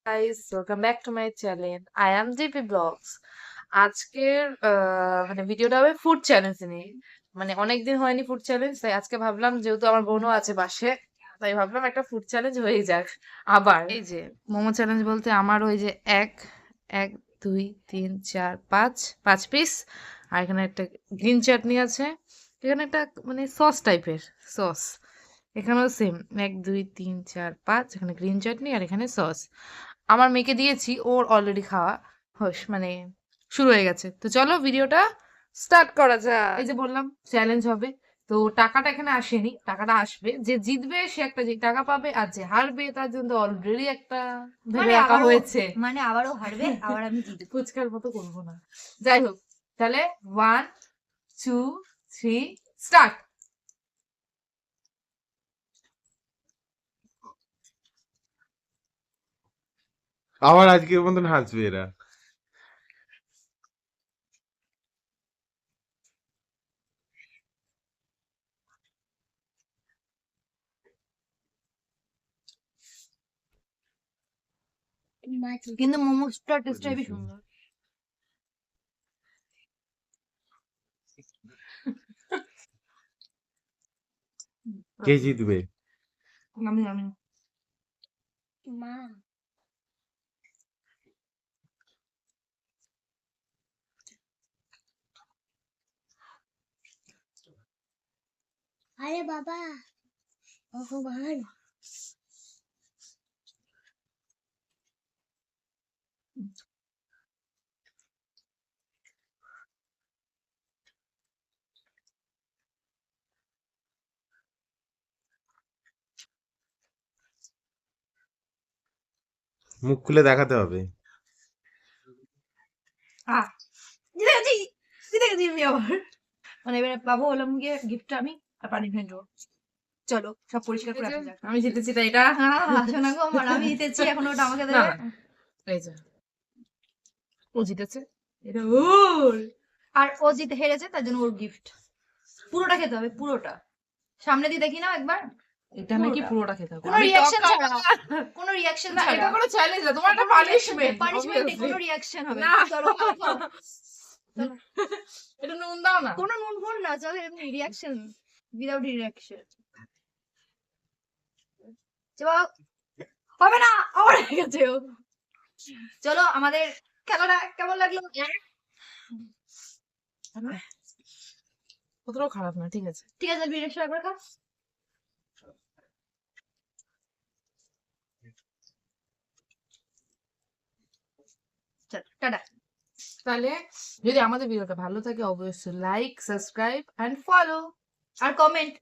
Guys, welcome back to my channel. I am GP blogs. আজকের ভিডিওটা হবে food challenge নিয়ে। অনেকদিন হয়নি ফুড চ্যালেঞ্জ, তাই আজকে ভাবলাম যেহেতু আমার বোনও আছে পাশে, তাই ভাবলাম একটা ফুড চ্যালেঞ্জ হয়ে যাক। আবার এই যে মোমো চ্যালেঞ্জ বলতে আমার ওই যে এক এক দুই তিন চার পাঁচ পাঁচ পিস, আর এখানে একটা গ্রিন চাটনি আছে, এখানে একটা সস টাইপের সস, এখানেও সেম এক দুই তিন চার পাঁচ, এখানে গ্রিন চাটনি আর এখানে সস। আমার মেয়েকে দিয়েছি, ওর অলরেডি খাওয়া শুরু হয়ে গেছে। তো চলো ভিডিওটা স্টার্ট করা যাক। এই যে বললাম চ্যালেঞ্জ হবে, তো টাকাটা এখানে আসেনি, টাকাটা আসবে। যে জিতবে সে একটা যে টাকা পাবে, আর যে হারবে তার জন্য অলরেডি একটা ভেবে রাখা হয়েছে। আবারও হারবে, আবার আমি জিতবো। ফুচকার মতো করবো না, যাই হোক। তাহলে 1 2 3 স্টার্ট। আবার আজকের মতন হাসবে এরা। কিন্তু মোমোসটা টেস্টটা হেবি সুন্দর। কে জিতবে? আমি আমি মা আরে বাবা ভগবান, মুখ খুলে দেখাতে হবে। জিতে গেছি, জিতে গেছি আমি আবার। এবারে পাবো হলাম গিয়ে গিফট আমি আর পানিশমেন্ট। চলো সব পরিষ্কার করে রাখা যাক। আমি জিতেছি, তাই এটা শোনা গো আমার, আমি জিতেছি, এখন ওটা আমাকে না, দেবে। এই যে ও জিতেছে, এটা ওর। আর ও জিতে হেরেছে, তার জন্য ওর গিফট। পুরোটা খেতে হবে, পুরোটা। সামনে দিয়ে দেখি নাও একবার। এটা নাকি পুরোটা খেতে হবে? কোনো আমি রিঅ্যাকশন টক ছাড়া, খাবো। কোনো রিঅ্যাকশন না, ছাড়া। এটা কোনো চ্যালেঞ্জ না, তোমার একটা পানিশমেন্ট। পানিশমেন্টে কোনো রিঅ্যাকশন হবে না, চলো খাও, খাও। চলো। এটা নুন দাও না। কোনো নুন ফুন না, চলো এমনি রিঅ্যাকশন, উইদাউট রিঅ্যাকশন। চলো, হবে না, আবার হয়ে গেছে ও। চলো আমাদের খেলাটা কেমন লাগলো? অতটাও খারাপ না, ঠিক আছে। ঠিক আছে, ভিডিও শেয়ার করে খাও। চলো টাটা। তাহলে যদি আমাদের ভিডিওটা ভালো থাকে, অবশ্যই লাইক, সাবস্ক্রাইব এন্ড ফলো আর কমেন্ট।